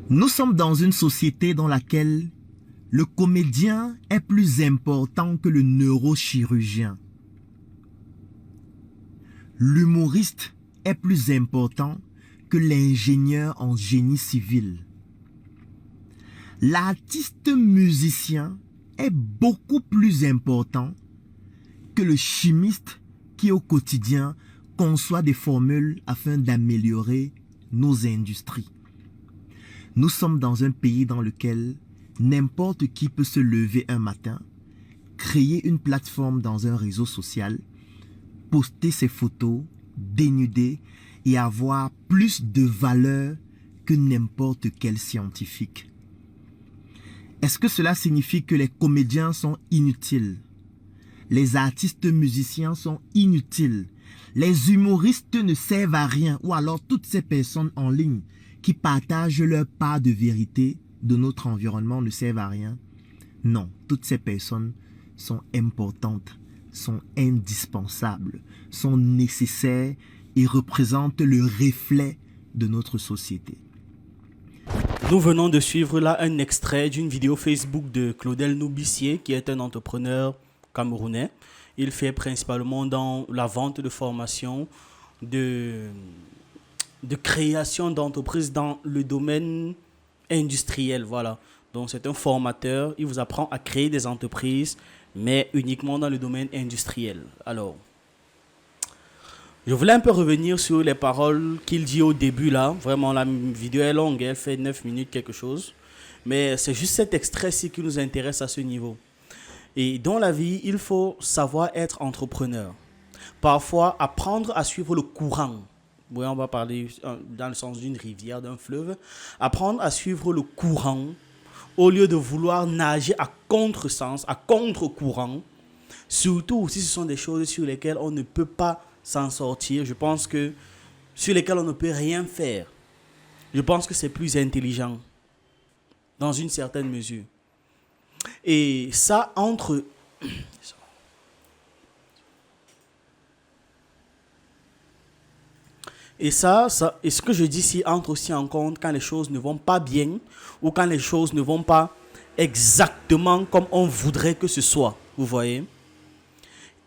Nous sommes dans une société dans laquelle le comédien est plus important que le neurochirurgien. L'humoriste est plus important que l'ingénieur en génie civil. L'artiste musicien est beaucoup plus important que le chimiste qui au quotidien conçoit des formules afin d'améliorer nos industries. Nous sommes dans un pays dans lequel n'importe qui peut se lever un matin, créer une plateforme dans un réseau social, poster ses photos, dénuder et avoir plus de valeur que n'importe quel scientifique. Est-ce que cela signifie que les comédiens sont inutiles? Les artistes musiciens sont inutiles? Les humoristes ne servent à rien? Ou alors toutes ces personnes en ligne qui partagent leur part de vérité de notre environnement ne servent à rien? Non, toutes ces personnes sont importantes, sont indispensables, sont nécessaires et représentent le reflet de notre société. Nous venons de suivre là un extrait d'une vidéo Facebook de Claudel Noubissier, qui est un entrepreneur camerounais. Il fait principalement dans la vente de formation, de création d'entreprises dans le domaine industriel. Voilà. Donc c'est un formateur, il vous apprend à créer des entreprises, mais uniquement dans le domaine industriel. Alors, je voulais un peu revenir sur les paroles qu'il dit au début là. Vraiment, la vidéo est longue, elle fait 9 minutes quelque chose. Mais c'est juste cet extrait-ci qui nous intéresse à ce niveau. Et dans la vie, il faut savoir être entrepreneur. Parfois, apprendre à suivre le courant. Oui, on va parler dans le sens d'une rivière, d'un fleuve. Apprendre à suivre le courant au lieu de vouloir nager à contresens, à contre-courant. Surtout si ce sont des choses sur lesquelles on ne peut pas s'en sortir. Je pense que sur lesquelles on ne peut rien faire. Je pense que c'est plus intelligent dans une certaine mesure. Et ça entre... Et et ce que je dis ici entre aussi en compte quand les choses ne vont pas bien ou quand les choses ne vont pas exactement comme on voudrait que ce soit. Vous voyez?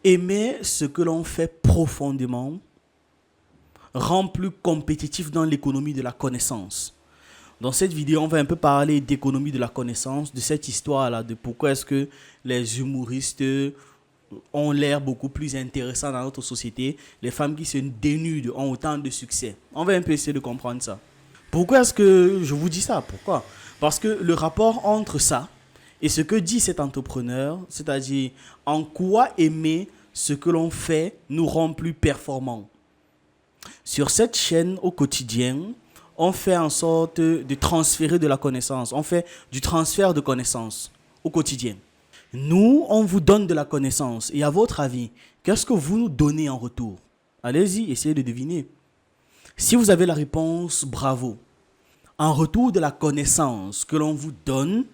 Aimer ce que l'on fait profondément rend plus compétitif dans l'économie de la connaissance. Dans cette vidéo, on va un peu parler d'économie de la connaissance, de cette histoire-là, de pourquoi est-ce que les humoristes ont l'air beaucoup plus intéressants dans notre société. Les femmes qui se dénudent ont autant de succès. On va un peu essayer de comprendre ça. Pourquoi est-ce que je vous dis ça? Pourquoi? Parce que le rapport entre ça et ce que dit cet entrepreneur, c'est-à-dire en quoi aimer ce que l'on fait nous rend plus performants. Sur cette chaîne au quotidien, on fait en sorte de transférer de la connaissance. On fait du transfert de connaissances au quotidien. Nous, on vous donne de la connaissance. Et à votre avis, qu'est-ce que vous nous donnez en retour? Allez-y, essayez de deviner. Si vous avez la réponse, bravo. En retour de la connaissance que l'on vous donne,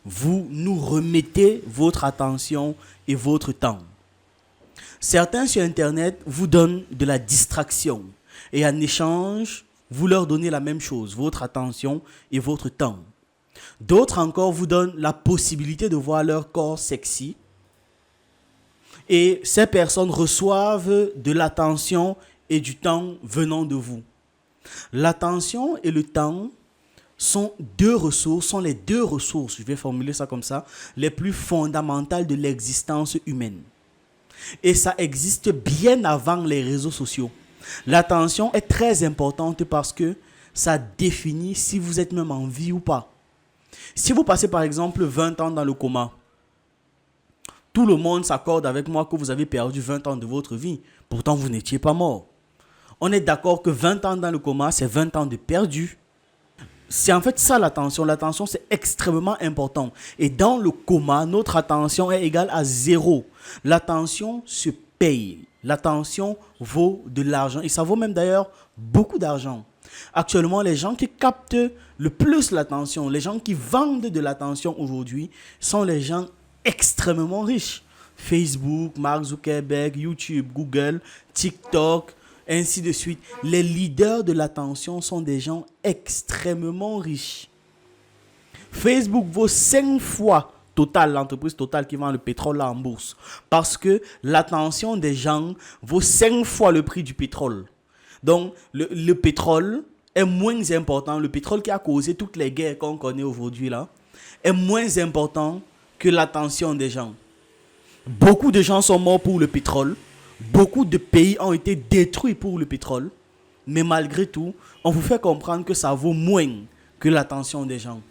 vous nous remettez votre attention et votre temps. Certains sur Internet vous donnent de la distraction. Et en échange, vous leur donnez la même chose, votre attention et votre temps. D'autres encore vous donnent la possibilité de voir leur corps sexy. Et ces personnes reçoivent de l'attention et du temps venant de vous. L'attention et le temps sont les deux ressources, je vais formuler ça comme ça, les plus fondamentales de l'existence humaine. Et ça existe bien avant les réseaux sociaux. L'attention est très importante parce que ça définit si vous êtes même en vie ou pas. Si vous passez par exemple 20 ans dans le coma, tout le monde s'accorde avec moi que vous avez perdu 20 ans de votre vie. Pourtant, vous n'étiez pas mort. On est d'accord que 20 ans dans le coma, c'est 20 ans de perdu. C'est en fait ça l'attention. L'attention, c'est extrêmement important. Et dans le coma, notre attention est égale à 0. L'attention se paye. L'attention vaut de l'argent. Et ça vaut même d'ailleurs beaucoup d'argent. Actuellement, les gens qui captent le plus l'attention, les gens qui vendent de l'attention aujourd'hui, sont les gens extrêmement riches. Facebook, Mark Zuckerberg, YouTube, Google, TikTok, ainsi de suite. Les leaders de l'attention sont des gens extrêmement riches. Facebook vaut 5 fois Total, l'entreprise Total qui vend le pétrole là en bourse. Parce que l'attention des gens vaut 5 fois le prix du pétrole. Donc, le pétrole est moins important. Le pétrole qui a causé toutes les guerres qu'on connaît aujourd'hui là est moins important que l'attention des gens. Beaucoup de gens sont morts pour le pétrole. Beaucoup de pays ont été détruits pour le pétrole. Mais malgré tout, on vous fait comprendre que ça vaut moins que l'attention des gens.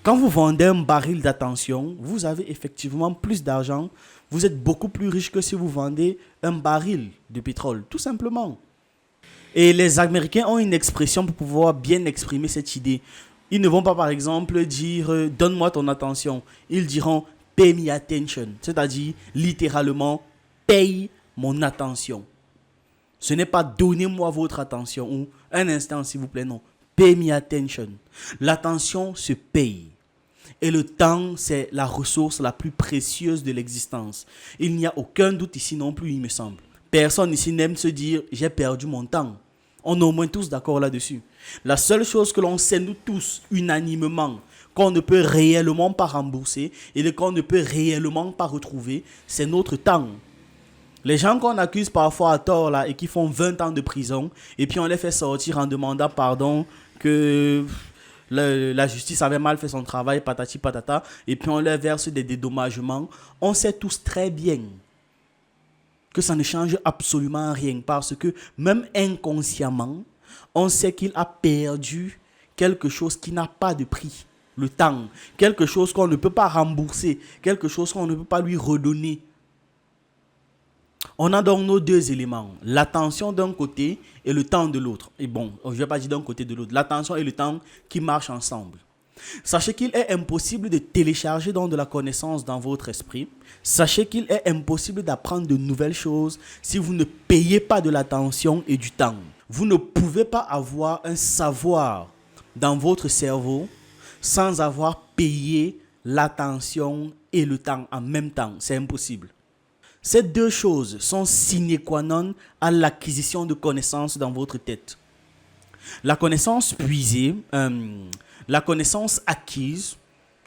Quand vous vendez un baril d'attention, vous avez effectivement plus d'argent. Vous êtes beaucoup plus riche que si vous vendez un baril de pétrole, tout simplement. Et les Américains ont une expression pour pouvoir bien exprimer cette idée. Ils ne vont pas, par exemple, dire « donne-moi ton attention ». Ils diront « pay me attention », c'est-à-dire littéralement « paye mon attention ». Ce n'est pas « donnez-moi votre attention » ou « un instant s'il vous plaît », non. « Pay me attention ». L'attention se paye. Et le temps, c'est la ressource la plus précieuse de l'existence. Il n'y a aucun doute ici non plus, il me semble. Personne ici n'aime se dire « j'ai perdu mon temps ». On est au moins tous d'accord là-dessus. La seule chose que l'on sait, nous tous, unanimement, qu'on ne peut réellement pas rembourser et qu'on ne peut réellement pas retrouver, c'est notre temps. Les gens qu'on accuse parfois à tort là et qui font 20 ans de prison et puis on les fait sortir en demandant pardon que la justice avait mal fait son travail, patati patata, et puis on leur verse des dédommagements, on sait tous très bien que ça ne change absolument rien parce que même inconsciemment, on sait qu'il a perdu quelque chose qui n'a pas de prix, le temps, quelque chose qu'on ne peut pas rembourser, quelque chose qu'on ne peut pas lui redonner. On a donc nos deux éléments, l'attention d'un côté et le temps de l'autre. Et bon, je ne vais pas dire d'un côté de l'autre, l'attention et le temps qui marchent ensemble. Sachez qu'il est impossible de télécharger donc de la connaissance dans votre esprit. Sachez qu'il est impossible d'apprendre de nouvelles choses si vous ne payez pas de l'attention et du temps. Vous ne pouvez pas avoir un savoir dans votre cerveau sans avoir payé l'attention et le temps en même temps. C'est impossible. Ces deux choses sont sine qua non à l'acquisition de connaissances dans votre tête. La connaissance puisée, la connaissance acquise,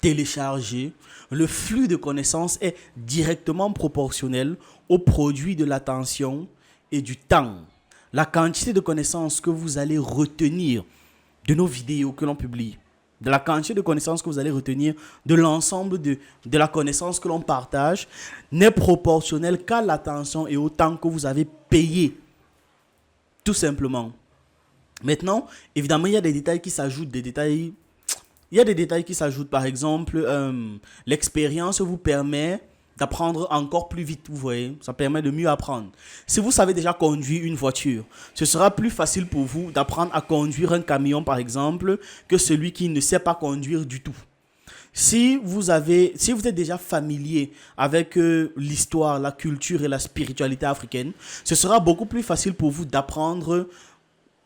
téléchargée, le flux de connaissances est directement proportionnel au produit de l'attention et du temps. La quantité de connaissances que vous allez retenir de nos vidéos que l'on publie, de la quantité de connaissances que vous allez retenir, de l'ensemble de la connaissance que l'on partage, n'est proportionnelle qu'à l'attention et au temps que vous avez payé. Tout simplement. Maintenant, évidemment, il y a des détails qui s'ajoutent, par exemple, l'expérience vous permet d'apprendre encore plus vite, vous voyez, ça permet de mieux apprendre. Si vous savez déjà conduire une voiture, ce sera plus facile pour vous d'apprendre à conduire un camion, par exemple, que celui qui ne sait pas conduire du tout. Si vous êtes déjà familier avec l'histoire, la culture et la spiritualité africaine, ce sera beaucoup plus facile pour vous d'apprendre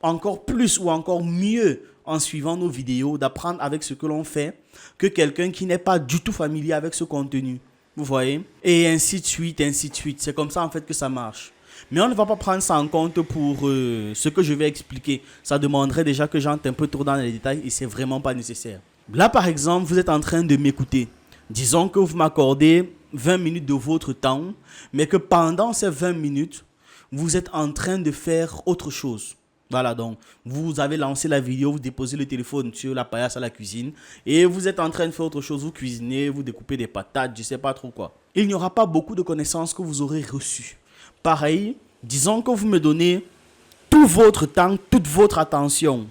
encore plus ou encore mieux en suivant nos vidéos, d'apprendre avec ce que l'on fait que quelqu'un qui n'est pas du tout familier avec ce contenu. Vous voyez? Et ainsi de suite, ainsi de suite. C'est comme ça en fait que ça marche. Mais on ne va pas prendre ça en compte pour ce que je vais expliquer. Ça demanderait déjà que j'entre un peu trop dans les détails et c'est vraiment pas nécessaire. Là par exemple, vous êtes en train de m'écouter. Disons que vous m'accordez 20 minutes de votre temps, mais que pendant ces 20 minutes, vous êtes en train de faire autre chose. Voilà, donc vous avez lancé la vidéo, vous déposez le téléphone sur la paillasse à la cuisine et vous êtes en train de faire autre chose, vous cuisinez, vous découpez des patates, je ne sais pas trop quoi. Il n'y aura pas beaucoup de connaissances que vous aurez reçues. Pareil, disons que vous me donnez tout votre temps, toute votre attention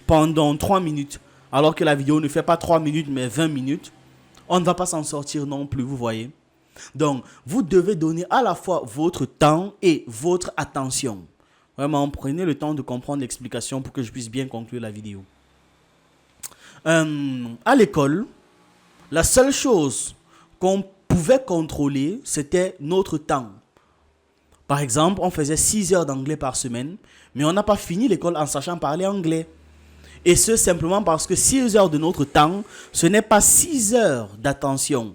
pendant 3 minutes, alors que la vidéo ne fait pas 3 minutes mais 20 minutes, on ne va pas s'en sortir non plus, vous voyez. Donc, vous devez donner à la fois votre temps et votre attention. Vraiment, prenez le temps de comprendre l'explication pour que je puisse bien conclure la vidéo. À l'école, la seule chose qu'on pouvait contrôler, c'était notre temps. Par exemple, on faisait 6 heures d'anglais par semaine, mais on n'a pas fini l'école en sachant parler anglais. Et ce, simplement parce que 6 heures de notre temps, ce n'est pas 6 heures d'attention.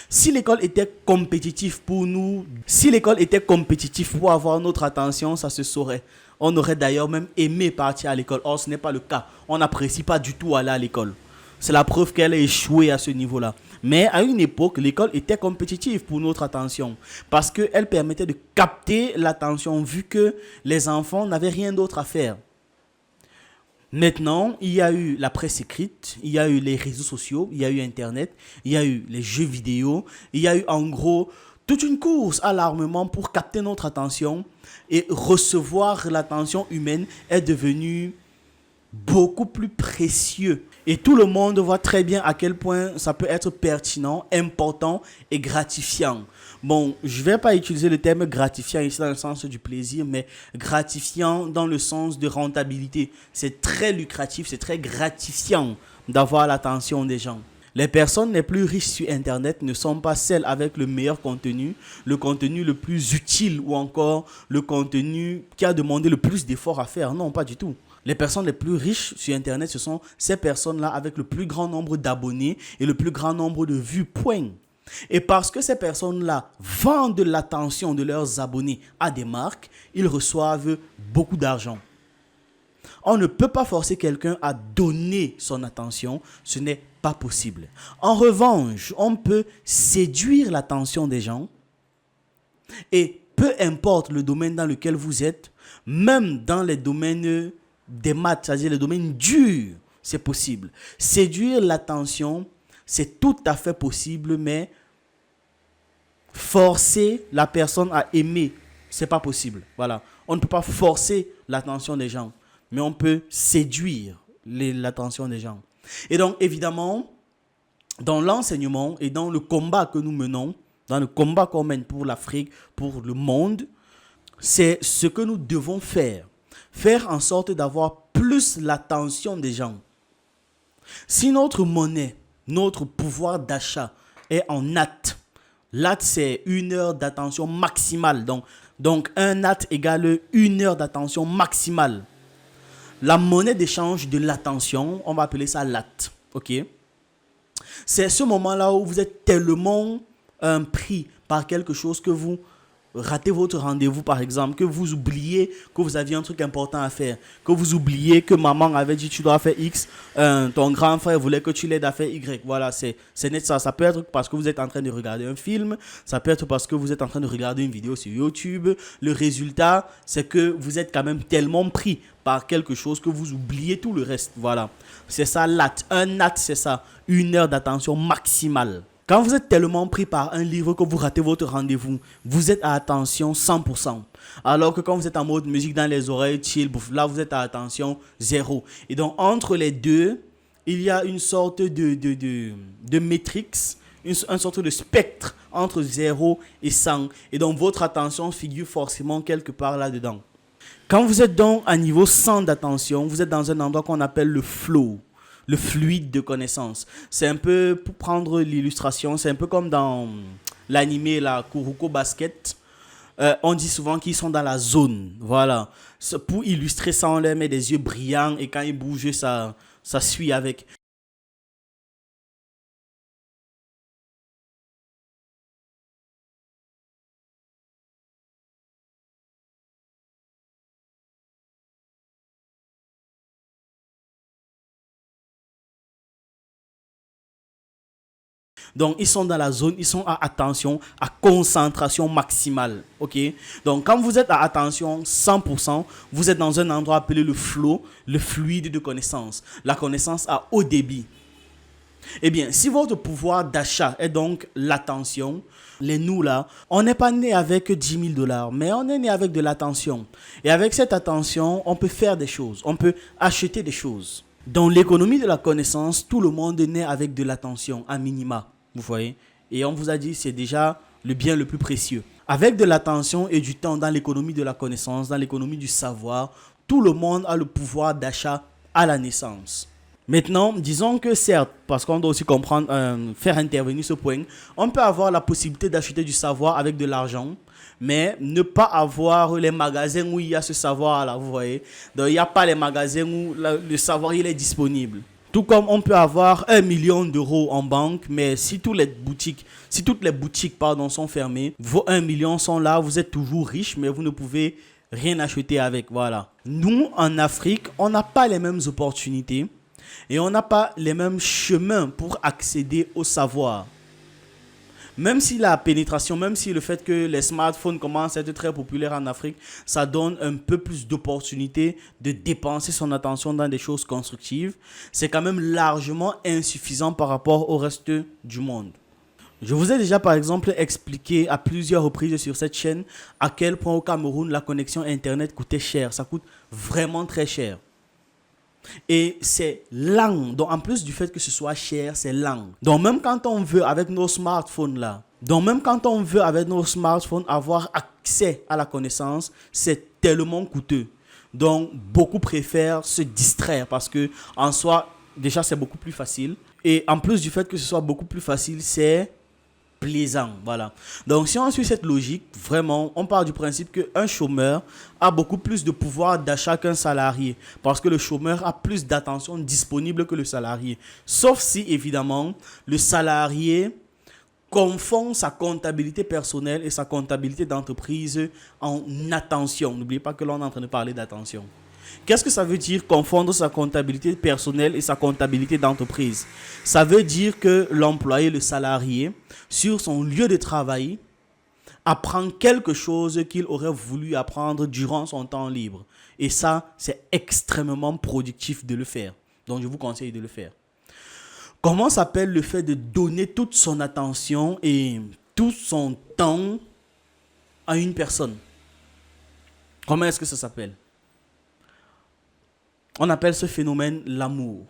Si l'école était compétitive pour nous, si l'école était compétitive pour avoir notre attention, ça se saurait. On aurait d'ailleurs même aimé partir à l'école. Or, ce n'est pas le cas. On n'apprécie pas du tout aller à l'école. C'est la preuve qu'elle a échoué à ce niveau-là. Mais à une époque, l'école était compétitive pour notre attention parce qu'elle permettait de capter l'attention vu que les enfants n'avaient rien d'autre à faire. Maintenant, il y a eu la presse écrite, il y a eu les réseaux sociaux, il y a eu Internet, il y a eu les jeux vidéo, il y a eu en gros toute une course à l'armement pour capter notre attention et recevoir l'attention humaine est devenu beaucoup plus précieux. Et tout le monde voit très bien à quel point ça peut être pertinent, important et gratifiant. Bon, je ne vais pas utiliser le terme gratifiant ici dans le sens du plaisir, mais gratifiant dans le sens de rentabilité. C'est très lucratif, c'est très gratifiant d'avoir l'attention des gens. Les personnes les plus riches sur Internet ne sont pas celles avec le meilleur contenu, le contenu le plus utile ou encore le contenu qui a demandé le plus d'efforts à faire. Non, pas du tout. Les personnes les plus riches sur Internet, ce sont ces personnes-là avec le plus grand nombre d'abonnés et le plus grand nombre de vues, point. Et parce que ces personnes-là vendent l'attention de leurs abonnés à des marques, ils reçoivent beaucoup d'argent. On ne peut pas forcer quelqu'un à donner son attention, ce n'est pas possible. En revanche, on peut séduire l'attention des gens et peu importe le domaine dans lequel vous êtes, même dans les domaines des maths, c'est-à-dire les domaines durs, c'est possible. Séduire l'attention, c'est tout à fait possible, mais forcer la personne à aimer, c'est pas possible. Voilà. On ne peut pas forcer l'attention des gens, mais on peut séduire l'attention des gens. Et donc, évidemment, dans l'enseignement et dans le combat que nous menons, dans le combat qu'on mène pour l'Afrique, pour le monde, c'est ce que nous devons faire. Faire en sorte d'avoir plus l'attention des gens. Si notre monnaie, notre pouvoir d'achat est en NAT, LAT c'est 1 heure d'attention maximale. Donc 1 NAT égale 1 heure d'attention maximale. La monnaie d'échange de l'attention, on va appeler ça LAT. Ok? C'est ce moment-là où vous êtes tellement pris par quelque chose que vous ratez votre rendez-vous par exemple, que vous oubliez que vous aviez un truc important à faire, que vous oubliez que maman avait dit tu dois faire X, ton grand frère voulait que tu l'aides à faire Y. Voilà, c'est net ça. Ça peut être parce que vous êtes en train de regarder un film, ça peut être parce que vous êtes en train de regarder une vidéo sur YouTube. Le résultat, c'est que vous êtes quand même tellement pris par quelque chose que vous oubliez tout le reste. Voilà, c'est ça LAT. Un NAT, c'est ça, 1 heure d'attention maximale. Quand vous êtes tellement pris par un livre que vous ratez votre rendez-vous, vous êtes à attention 100%. Alors que quand vous une mode musique dans les oreilles, chill, là vous êtes à attention 0. Et donc entre les deux, il y a une sorte de matrix, une sorte de spectre entre 0 et 100. Et donc votre attention figure forcément quelque part là-dedans. Quand vous êtes donc à niveau 100 d'attention, vous êtes dans un endroit qu'on appelle le flow. Le fluide de connaissance. C'est un peu, pour prendre l'illustration, c'est un peu comme dans l'animé, la Kuroko Basket. On dit souvent qu'ils sont dans la zone. Voilà. Pour illustrer ça, on leur met des yeux brillants et quand ils bougent, ça suit avec. Donc, ils sont dans la zone, ils sont à attention, à concentration maximale. Ok? Donc, quand vous êtes à attention 100%, vous êtes dans un endroit appelé le flow, le fluide de connaissance. La connaissance à haut débit. Eh bien, si votre pouvoir d'achat est donc l'attention, les nous là, on n'est pas né avec 10 000 $, mais on est né avec de l'attention. Et avec cette attention, on peut faire des choses, on peut acheter des choses. Dans l'économie de la connaissance, tout le monde est né avec de l'attention, à minima. Vous voyez? Et on vous a dit c'est déjà le bien le plus précieux. Avec de l'attention et du temps dans l'économie de la connaissance, dans l'économie du savoir, tout le monde a le pouvoir d'achat à la naissance. Maintenant, disons que certes, parce qu'on doit aussi comprendre, faire intervenir ce point, on peut avoir la possibilité d'acheter du savoir avec de l'argent, mais ne pas avoir les magasins où il y a ce savoir-là, vous voyez. Donc, il n'y a pas les magasins où le savoir il est disponible. Tout comme on peut avoir 1 million d'euros en banque, mais si toutes les boutiques sont fermées, vos 1 million sont là, vous êtes toujours riche, mais vous ne pouvez rien acheter avec. Voilà. Nous, en Afrique, on n'a pas les mêmes opportunités et on n'a pas les mêmes chemins pour accéder au savoir. Même si la pénétration, même si le fait que les smartphones commencent à être très populaires en Afrique, ça donne un peu plus d'opportunités de dépenser son attention dans des choses constructives, c'est quand même largement insuffisant par rapport au reste du monde. Je vous ai déjà par exemple expliqué à plusieurs reprises sur cette chaîne à quel point au Cameroun la connexion internet coûtait cher. Ça coûte vraiment très cher. Et c'est lent. Donc en plus du fait que ce soit cher, c'est lent. Donc même quand on veut avec nos smartphones avoir accès à la connaissance, c'est tellement coûteux. Donc beaucoup préfèrent se distraire parce que en soi, déjà c'est beaucoup plus facile. Et en plus du fait que ce soit beaucoup plus facile, c'est plaisant, voilà. Donc si on suit cette logique, vraiment, on part du principe qu'un chômeur a beaucoup plus de pouvoir d'achat qu'un salarié, parce que le chômeur a plus d'attention disponible que le salarié. Sauf si, évidemment, le salarié confond sa comptabilité personnelle et sa comptabilité d'entreprise en attention. N'oubliez pas que là, on est en train de parler d'attention. Qu'est-ce que ça veut dire confondre sa comptabilité personnelle et sa comptabilité d'entreprise? Ça veut dire que l'employé, le salarié, sur son lieu de travail, apprend quelque chose qu'il aurait voulu apprendre durant son temps libre. Et ça, c'est extrêmement productif de le faire. Donc, je vous conseille de le faire. Comment s'appelle le fait de donner toute son attention et tout son temps à une personne? Comment est-ce que ça s'appelle? On appelle ce phénomène l'amour.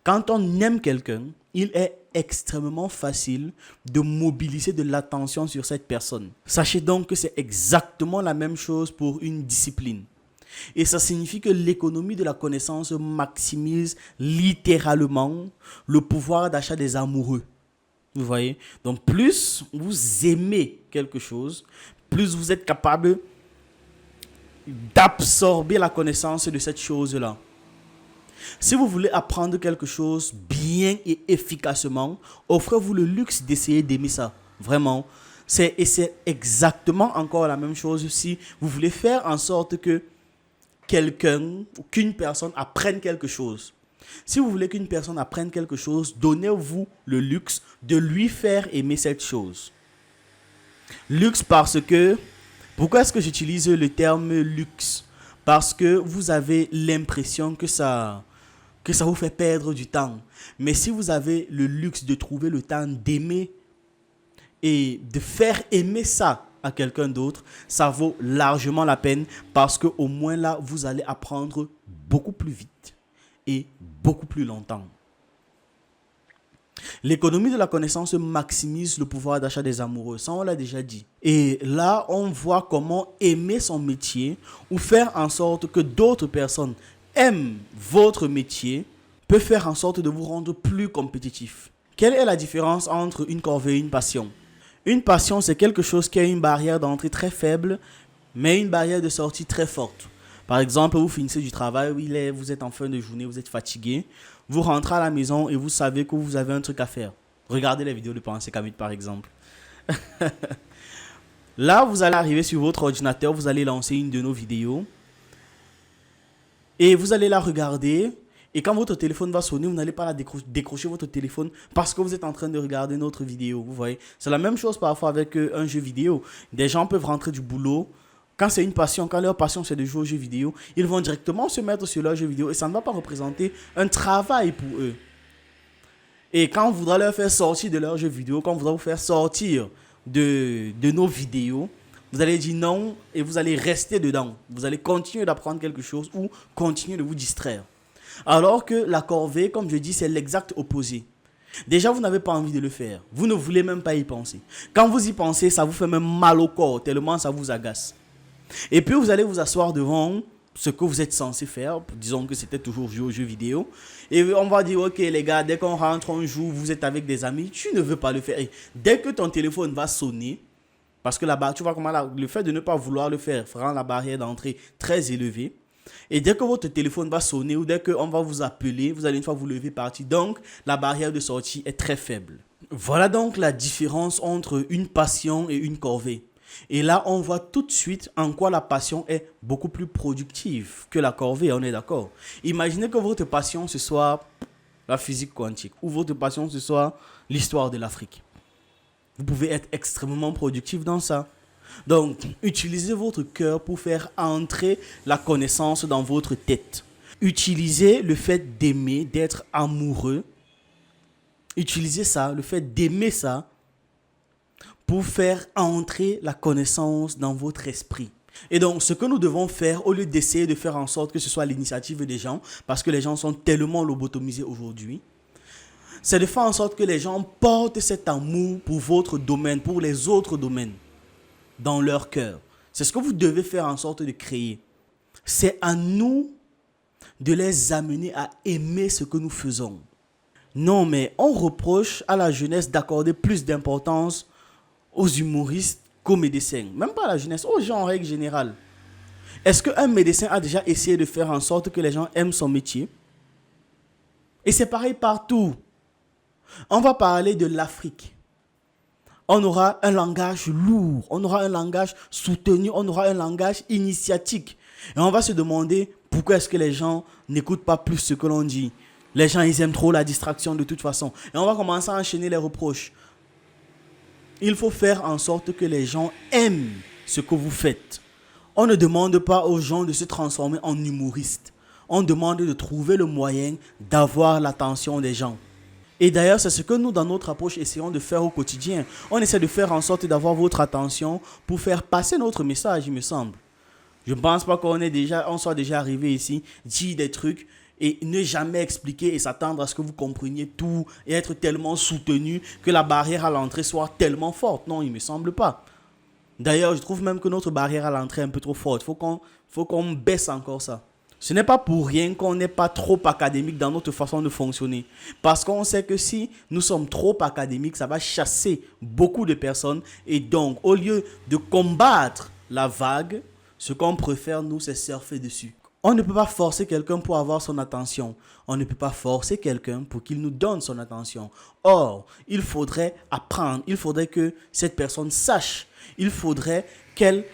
Quand on aime quelqu'un, il est extrêmement facile de mobiliser de l'attention sur cette personne. Sachez donc que c'est exactement la même chose pour une discipline. Et ça signifie que l'économie de la connaissance maximise littéralement le pouvoir d'achat des amoureux. Vous voyez? Donc plus vous aimez quelque chose, plus vous êtes capable d'absorber la connaissance de cette chose-là. Si vous voulez apprendre quelque chose bien et efficacement, offrez-vous le luxe d'essayer d'aimer ça. Vraiment. C'est exactement encore la même chose si vous voulez faire en sorte que qu'une personne apprenne quelque chose. Si vous voulez qu'une personne apprenne quelque chose, donnez-vous le luxe de lui faire aimer cette chose. Luxe parce que... Pourquoi est-ce que j'utilise le terme luxe? Parce que vous avez l'impression que ça vous fait perdre du temps. Mais si vous avez le luxe de trouver le temps d'aimer et de faire aimer ça à quelqu'un d'autre, ça vaut largement la peine parce qu'au moins là, vous allez apprendre beaucoup plus vite et beaucoup plus longtemps. L'économie de la connaissance maximise le pouvoir d'achat des amoureux, ça on l'a déjà dit. Et là, on voit comment aimer son métier ou faire en sorte que d'autres personnes aiment votre métier peut faire en sorte de vous rendre plus compétitif. Quelle est la différence entre une corvée et une passion? Une passion, c'est quelque chose qui a une barrière d'entrée très faible, mais une barrière de sortie très forte. Par exemple, vous finissez du travail, vous êtes en fin de journée, vous êtes fatigué, vous rentrez à la maison et vous savez que vous avez un truc à faire. Regardez les vidéos de Pensée Kamit par exemple. Là, vous allez arriver sur votre ordinateur, vous allez lancer une de nos vidéos et vous allez la regarder. Et quand votre téléphone va sonner, vous n'allez pas décrocher votre téléphone parce que vous êtes en train de regarder notre vidéo. Vous voyez, c'est la même chose parfois avec un jeu vidéo. Des gens peuvent rentrer du boulot. Quand c'est une passion, quand leur passion c'est de jouer aux jeux vidéo, ils vont directement se mettre sur leur jeu vidéo et ça ne va pas représenter un travail pour eux. Et quand on voudra leur faire sortir de leur jeu vidéo, quand on voudra vous faire sortir de nos vidéos, vous allez dire non et vous allez rester dedans. Vous allez continuer d'apprendre quelque chose ou continuer de vous distraire. Alors que la corvée, comme je dis, c'est l'exact opposé. Déjà, vous n'avez pas envie de le faire. Vous ne voulez même pas y penser. Quand vous y pensez, ça vous fait même mal au corps, tellement ça vous agace. Et puis, vous allez vous asseoir devant ce que vous êtes censé faire. Disons que c'était toujours jouer aux jeux vidéo. Et on va dire, ok les gars, dès qu'on rentre, on joue, vous êtes avec des amis, tu ne veux pas le faire. Et dès que ton téléphone va sonner, parce que là-bas, tu vois comment le fait de ne pas vouloir le faire rend la barrière d'entrée très élevée. Et dès que votre téléphone va sonner ou dès qu'on va vous appeler, vous allez une fois vous lever partir. Donc, la barrière de sortie est très faible. Voilà donc la différence entre une passion et une corvée. Et là, on voit tout de suite en quoi la passion est beaucoup plus productive que la corvée, on est d'accord. Imaginez que votre passion, ce soit la physique quantique ou votre passion, ce soit l'histoire de l'Afrique. Vous pouvez être extrêmement productif dans ça. Donc, utilisez votre cœur pour faire entrer la connaissance dans votre tête. Utilisez le fait d'aimer, d'être amoureux. Utilisez ça, le fait d'aimer ça, pour faire entrer la connaissance dans votre esprit. Et donc, ce que nous devons faire, au lieu d'essayer de faire en sorte que ce soit l'initiative des gens, parce que les gens sont tellement lobotomisés aujourd'hui, c'est de faire en sorte que les gens portent cet amour pour votre domaine, pour les autres domaines, dans leur cœur. C'est ce que vous devez faire en sorte de créer. C'est à nous de les amener à aimer ce que nous faisons. Non, mais on reproche à la jeunesse d'accorder plus d'importance aux humoristes qu'aux médecins. Même pas à la jeunesse, aux gens en règle générale. Est-ce qu'un médecin a déjà essayé de faire en sorte que les gens aiment son métier? Et c'est pareil partout. On va parler de l'Afrique. On aura un langage lourd, on aura un langage soutenu, on aura un langage initiatique. Et on va se demander pourquoi est-ce que les gens n'écoutent pas plus ce que l'on dit. Les gens, ils aiment trop la distraction de toute façon. Et on va commencer à enchaîner les reproches. Il faut faire en sorte que les gens aiment ce que vous faites. On ne demande pas aux gens de se transformer en humoristes. On demande de trouver le moyen d'avoir l'attention des gens. Et d'ailleurs, c'est ce que nous, dans notre approche, essayons de faire au quotidien. On essaie de faire en sorte d'avoir votre attention pour faire passer notre message, il me semble. Je ne pense pas qu'on soit déjà arrivé ici, dire des trucs et ne jamais expliquer et s'attendre à ce que vous compreniez tout et être tellement soutenu que la barrière à l'entrée soit tellement forte. Non, il ne me semble pas. D'ailleurs, je trouve même que notre barrière à l'entrée est un peu trop forte. Il faut qu'on baisse encore ça. Ce n'est pas pour rien qu'on n'est pas trop académique dans notre façon de fonctionner. Parce qu'on sait que si nous sommes trop académiques, ça va chasser beaucoup de personnes. Et donc, au lieu de combattre la vague, ce qu'on préfère, nous, c'est surfer dessus. On ne peut pas forcer quelqu'un pour avoir son attention. On ne peut pas forcer quelqu'un pour qu'il nous donne son attention. Or, il faudrait apprendre. Il faudrait que cette personne sache. Il faudrait qu'elle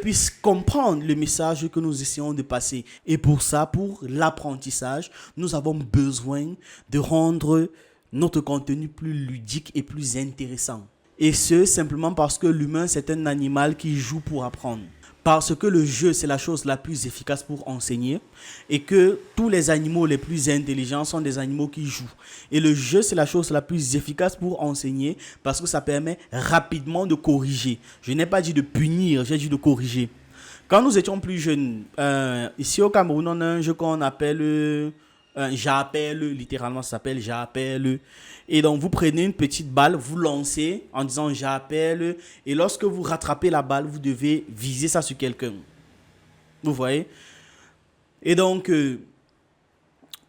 puisse comprendre le message que nous essayons de passer. Et pour ça, pour l'apprentissage, nous avons besoin de rendre notre contenu plus ludique et plus intéressant. Et ce, simplement parce que l'humain, c'est un animal qui joue pour apprendre. Parce que le jeu, c'est la chose la plus efficace pour enseigner et que tous les animaux les plus intelligents sont des animaux qui jouent. Et le jeu, c'est la chose la plus efficace pour enseigner parce que ça permet rapidement de corriger. Je n'ai pas dit de punir, j'ai dit de corriger. Quand nous étions plus jeunes, ici au Cameroun, on a un jeu qu'on appelle... j'appelle, littéralement ça s'appelle j'appelle. Et donc vous prenez une petite balle, vous lancez en disant j'appelle. Et lorsque vous rattrapez la balle, vous devez viser ça sur quelqu'un. Vous voyez? Et donc,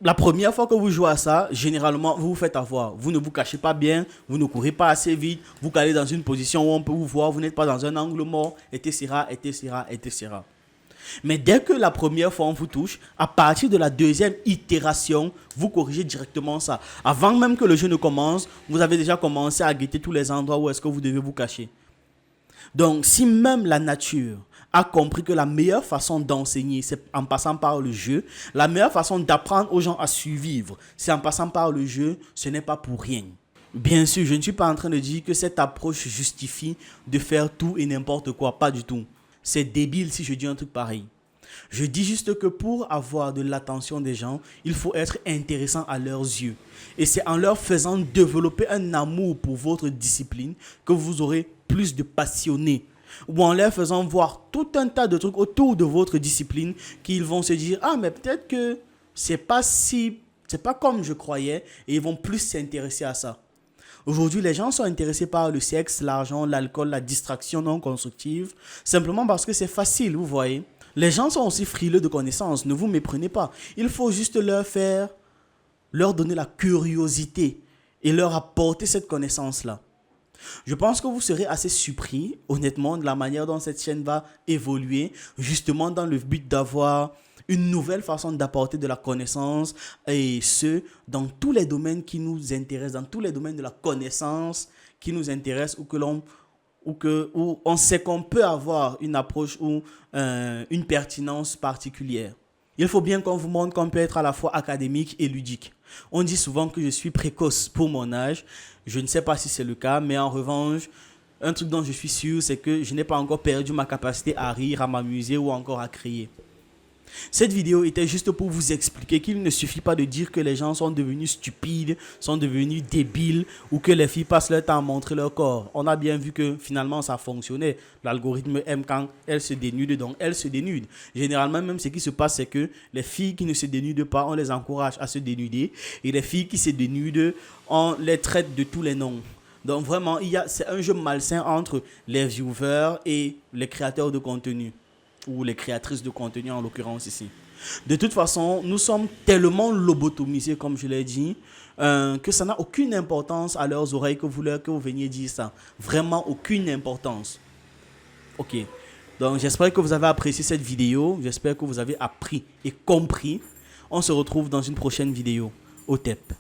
la première fois que vous jouez à ça, généralement, vous vous faites avoir. Vous ne vous cachez pas bien, vous ne courez pas assez vite, vous calez dans une position où on peut vous voir, vous n'êtes pas dans un angle mort, etc., etc., etc. Mais dès que la première fois on vous touche, à partir de la deuxième itération, vous corrigez directement ça. Avant même que le jeu ne commence, vous avez déjà commencé à guetter tous les endroits où est-ce que vous devez vous cacher. Donc, si même la nature a compris que la meilleure façon d'enseigner, c'est en passant par le jeu, la meilleure façon d'apprendre aux gens à survivre, c'est en passant par le jeu, ce n'est pas pour rien. Bien sûr, je ne suis pas en train de dire que cette approche justifie de faire tout et n'importe quoi, pas du tout. C'est débile si je dis un truc pareil. Je dis juste que pour avoir de l'attention des gens, il faut être intéressant à leurs yeux. Et c'est en leur faisant développer un amour pour votre discipline que vous aurez plus de passionnés. Ou en leur faisant voir tout un tas de trucs autour de votre discipline qu'ils vont se dire « Ah, mais peut-être que c'est pas comme je croyais » et ils vont plus s'intéresser à ça. Aujourd'hui, les gens sont intéressés par le sexe, l'argent, l'alcool, la distraction non constructive, simplement parce que c'est facile, vous voyez. Les gens sont aussi frileux de connaissances, ne vous méprenez pas. Il faut juste leur donner la curiosité et leur apporter cette connaissance-là. Je pense que vous serez assez surpris, honnêtement, de la manière dont cette chaîne va évoluer, justement dans le but d'avoir une nouvelle façon d'apporter de la connaissance, et ce, dans tous les domaines qui nous intéressent, dans tous les domaines de la connaissance qui nous intéressent, où on sait qu'on peut avoir une approche ou une pertinence particulière. Il faut bien qu'on vous montre qu'on peut être à la fois académique et ludique. On dit souvent que je suis précoce pour mon âge. Je ne sais pas si c'est le cas, mais en revanche, un truc dont je suis sûr, c'est que je n'ai pas encore perdu ma capacité à rire, à m'amuser ou encore à crier. Cette vidéo était juste pour vous expliquer qu'il ne suffit pas de dire que les gens sont devenus stupides, sont devenus débiles ou que les filles passent leur temps à montrer leur corps. On a bien vu que finalement ça fonctionnait. L'algorithme aime quand elles se dénudent, donc elles se dénudent. Généralement, même ce qui se passe, c'est que les filles qui ne se dénudent pas, on les encourage à se dénuder. Et les filles qui se dénudent, on les traite de tous les noms. Donc vraiment, c'est un jeu malsain entre les viewers et les créateurs de contenu. Ou les créatrices de contenu en l'occurrence ici. De toute façon, nous sommes tellement lobotomisés, comme je l'ai dit, que ça n'a aucune importance à leurs oreilles que vous veniez dire ça. Vraiment aucune importance. Ok. Donc j'espère que vous avez apprécié cette vidéo. J'espère que vous avez appris et compris. On se retrouve dans une prochaine vidéo. Au TEP.